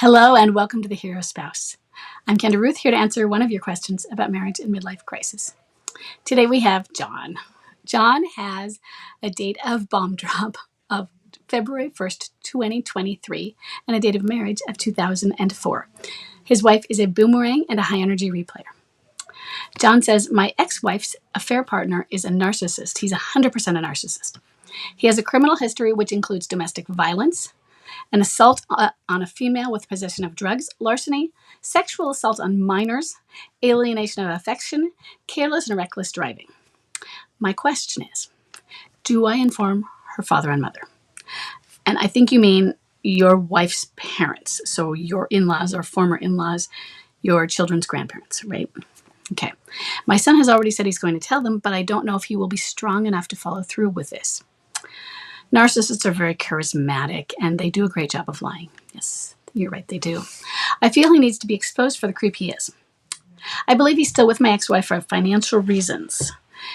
Hello and welcome to The Hero Spouse. I'm Kendra Ruth, here to answer one of your questions about marriage and midlife crisis. Today we have John. John has a date of bomb drop of February 1st, 2023 and a date of marriage of 2004. His wife is a boomerang and a high energy replayer. John says, my ex-wife's affair partner is a narcissist. He's 100% a narcissist. He has a criminal history which includes domestic violence, an assault on a female with possession of drugs, larceny, sexual assault on minors, alienation of affection, careless and reckless driving. My question is, do I inform her father and mother? And I think you mean your wife's parents, so your in-laws or former in-laws, your children's grandparents, right? Okay. My son has already said he's going to tell them, but I don't know if he will be strong enough to follow through with this. Narcissists are very charismatic, and they do a great job of lying. Yes, you're right, they do. I feel he needs to be exposed for the creep he is. I believe he's still with my ex-wife for financial reasons.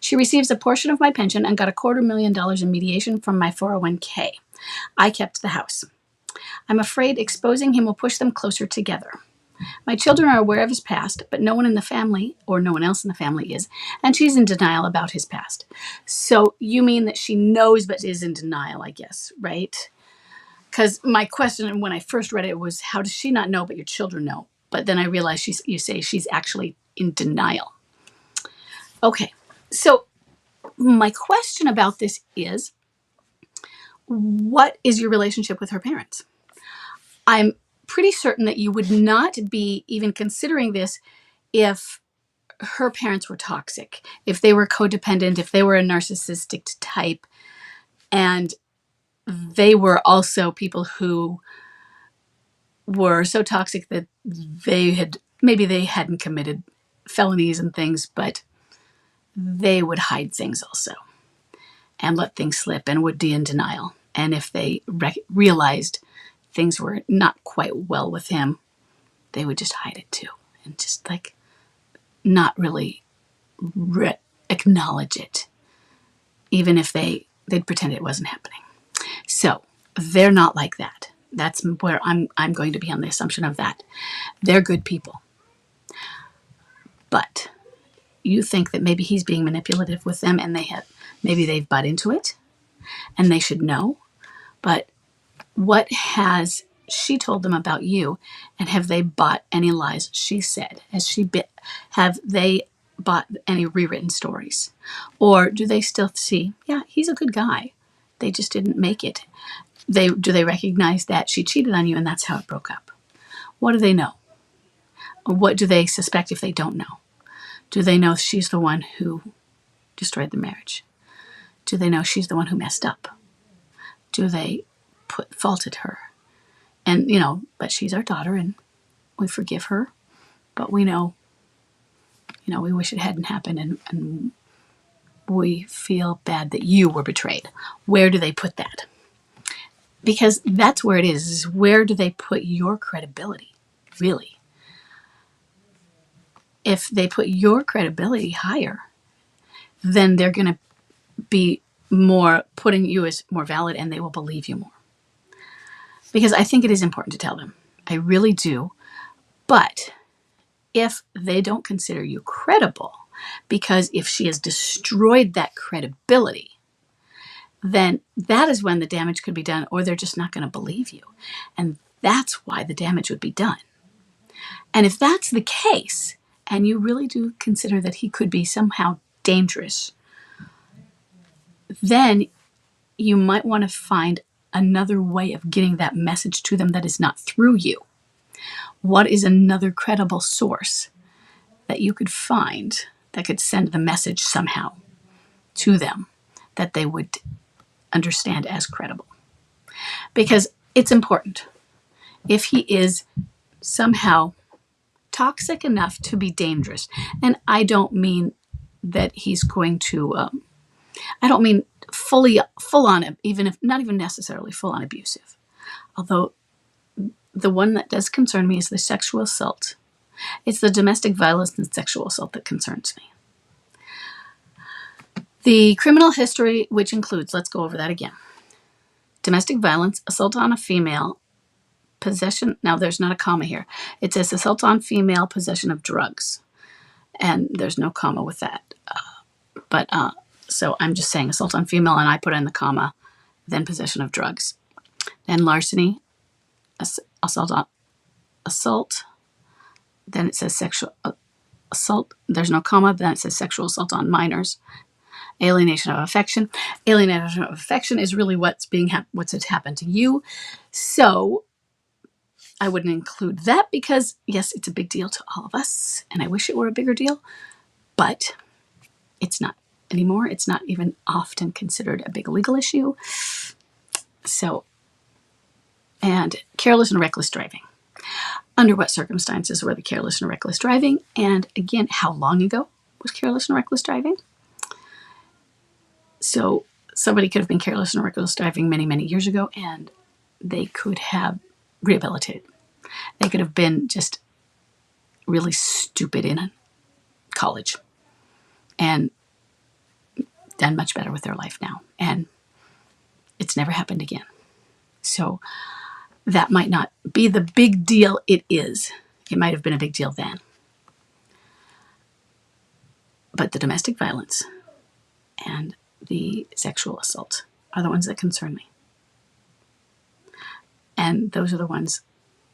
She receives a portion of my pension and got $250,000 in mediation from my 401k. I kept the house. I'm afraid exposing him will push them closer together. My children are aware of his past, but no one in the family, or no one else in the family is, and she's in denial about his past. So you mean that she knows but is in denial, I guess, right? Because my question when I first read it was, how does she not know but your children know? But then I realized you say she's actually in denial. Okay, so my question about this is, what is your relationship with her parents? I'm pretty certain that you would not be even considering this if her parents were toxic, if they were codependent, if they were a narcissistic type, and they were also people who were so toxic that maybe they hadn't committed felonies and things, but they would hide things also and let things slip and would be in denial. And if they realized things were not quite well with him, they would just hide it too and just like not really acknowledge it, even if they'd pretend it wasn't happening. So they're not like that. That's where I'm going to be on the assumption of that. They're good people. But you think that maybe he's being manipulative with them and maybe they've bought into it and they should know. But what has she told them about you, and have they bought any lies she said? Have they bought any rewritten stories? Or do they still see, yeah, he's a good guy, they just didn't make it? Do they recognize that she cheated on you and that's how it broke up? What do they know? What do they suspect if they don't know? Do they know she's the one who destroyed the marriage? Do they know she's the one who messed up? Do they faulted her? And, but she's our daughter and we forgive her, but we know, we wish it hadn't happened and we feel bad that you were betrayed. Where do they put that? Because that's where it is where do they put your credibility, really? If they put your credibility higher, then they're going to be putting you as more valid and they will believe you more. Because I think it is important to tell them. I really do. But if they don't consider you credible, because if she has destroyed that credibility, then that is when the damage could be done, or they're just not going to believe you. And that's why the damage would be done. And if that's the case, and you really do consider that he could be somehow dangerous, then you might want to find another way of getting that message to them that is not through you. What is another credible source that you could find that could send the message somehow to them that they would understand as credible? Because it's important. If he is somehow toxic enough to be dangerous, and I don't mean that he's going to, I don't mean full on, even if not even necessarily full on abusive. Although the one that does concern me is the sexual assault. It's the domestic violence and sexual assault that concerns me. The criminal history, which includes, let's go over that again. Domestic violence, assault on a female, possession. Now, there's not a comma here. It says assault on female, possession of drugs. And there's no comma with that. So I'm just saying assault on female, and I put in the comma, then possession of drugs. Then larceny, assault. Then it says sexual assault. There's no comma. Then it says sexual assault on minors. Alienation of affection. Alienation of affection is really what's happened to you. So I wouldn't include that because, yes, it's a big deal to all of us, and I wish it were a bigger deal, but it's not anymore. It's not even often considered a big legal issue. So, and careless and reckless driving. Under what circumstances were the careless and reckless driving? And again, how long ago was careless and reckless driving? So somebody could have been careless and reckless driving many, many years ago, and they could have rehabilitated. They could have been just really stupid in college and done much better with their life now. And it's never happened again. So that might not be the big deal it is. It might have been a big deal then. But the domestic violence and the sexual assault are the ones that concern me. And those are the ones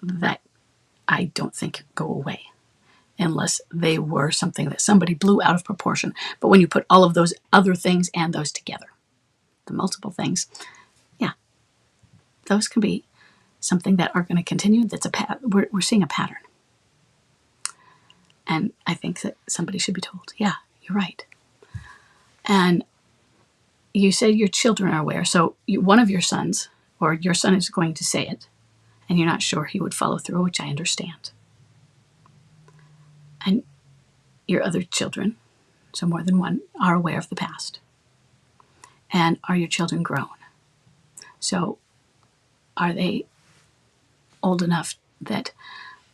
that I don't think go away unless they were something that somebody blew out of proportion. But when you put all of those other things and those together, the multiple things, yeah, those can be something that are going to continue. That's we're seeing a pattern. And I think that somebody should be told, yeah, you're right. And you said your children are aware. So one of your sons, or your son is going to say it, and you're not sure he would follow through, which I understand. And your other children, so more than one, are aware of the past. And are your children grown? So are they old enough that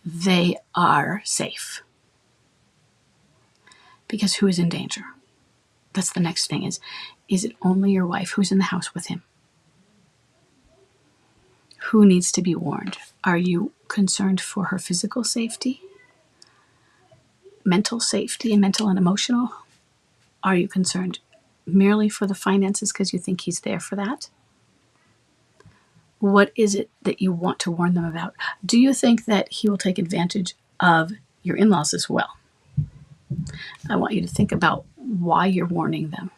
they are safe? Because who is in danger? That's the next thing is it only your wife who's in the house with him? Who needs to be warned? Are you concerned for her physical safety? Mental safety and mental and emotional? Are you concerned merely for the finances because you think he's there for that? What is it that you want to warn them about? Do you think that he will take advantage of your in-laws as well? I want you to think about why you're warning them.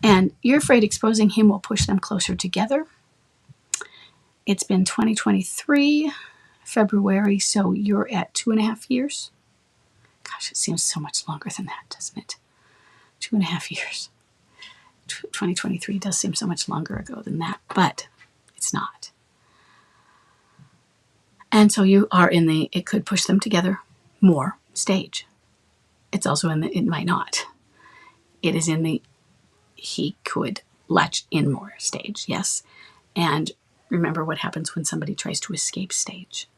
And you're afraid exposing him will push them closer together. It's been 2023, February, so you're at 2.5 years. Gosh, it seems so much longer than that, doesn't it? 2.5 years. 2023 does seem so much longer ago than that, but it's not. And so you are in the, it could push them together more stage. It's also in the, it might not. It is in the, he could latch in more stage, yes. And remember what happens when somebody tries to escape stage.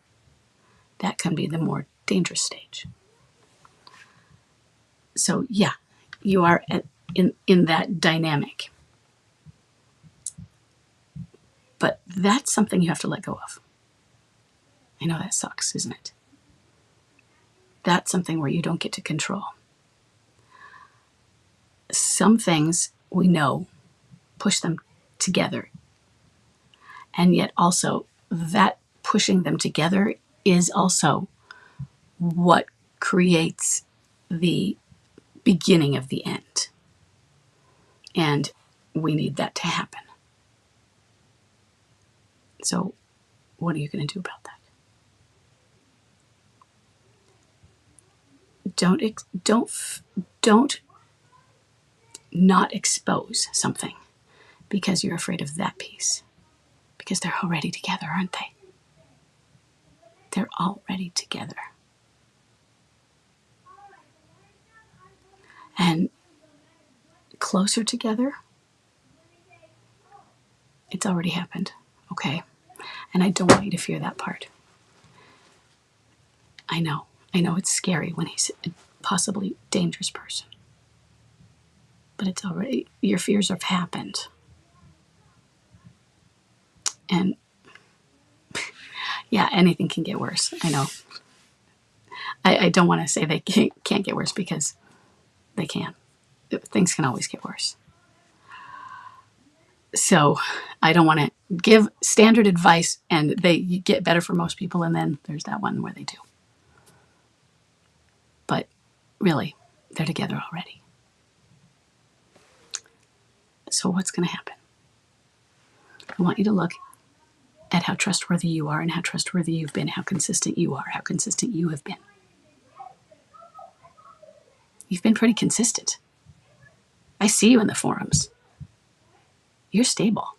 That can be the more dangerous stage. So yeah, you are in that dynamic. But that's something you have to let go of. I know that sucks, isn't it? That's something where you don't get to control. Some things we know push them together. And yet also that pushing them together is also what creates the beginning of the end. And we need that to happen. So what are you going to do about that? Don't not expose something because you're afraid of that piece. Because they're already together, aren't they? They're already together. And closer together, it's already happened, okay? And I don't want you to fear that part. I know it's scary when he's a possibly dangerous person. But it's already, your fears have happened. And Yeah, anything can get worse. I know. I don't want to say they can't get worse, because they can. Things can always get worse. So I don't want to give standard advice and they get better for most people, and then there's that one where they do. But really, they're together already. So what's going to happen? I want you to look at how trustworthy you are and how trustworthy you've been, how consistent you are, how consistent you have been. You've been pretty consistent. I see you in the forums. You're stable.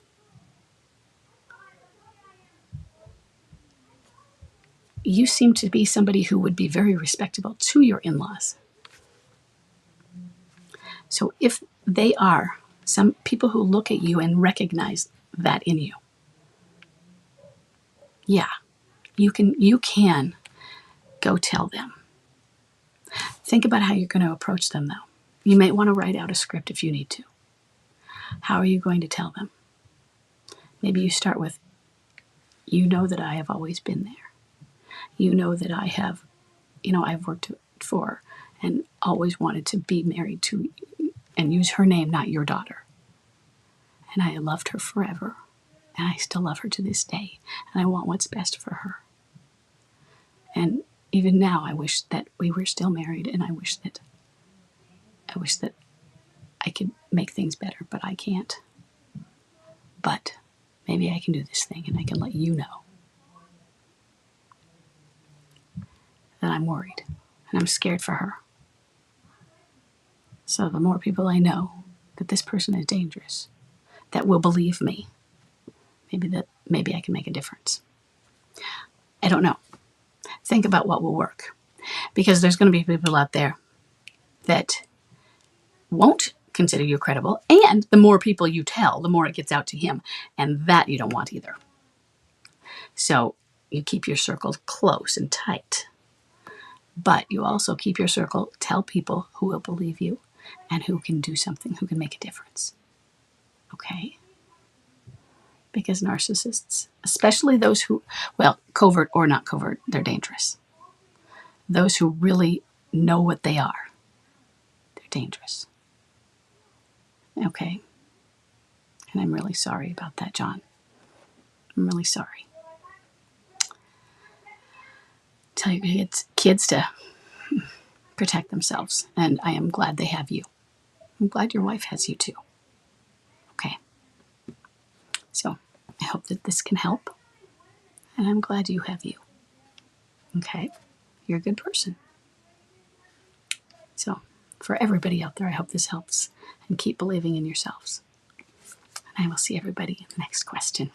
You seem to be somebody who would be very respectable to your in-laws. So if they are some people who look at you and recognize that in you, yeah, you can go tell them. Think about how you're going to approach them, though. You may want to write out a script if you need to. How are you going to tell them? Maybe you start with, you know that I have always been there. You know that I have, I've worked for and always wanted to be married to, and use her name, not your daughter. And I loved her forever. And I still love her to this day. And I want what's best for her. And even now, I wish that we were still married, and I wish that I could make things better, but I can't. But maybe I can do this thing, and I can let you know that I'm worried and I'm scared for her. So the more people I know that this person is dangerous, that will believe me, maybe I can make a difference. I don't know. Think about what will work, because there's going to be people out there that won't consider you credible, and the more people you tell, the more it gets out to him, and that you don't want either. So you keep your circle close and tight, but you also keep your circle, tell people who will believe you and who can do something, who can make a difference. Okay? Because narcissists, especially those who, well, covert or not covert, they're dangerous. Those who really know what they are, they're dangerous. Okay? And I'm really sorry about that, John. I'm really sorry. Tell your kids to protect themselves, and I am glad they have you. I'm glad your wife has you too. Okay. So I hope that this can help, and I'm glad you have you. Okay. You're a good person. So for everybody out there, I hope this helps, and keep believing in yourselves. And I will see everybody in the next question.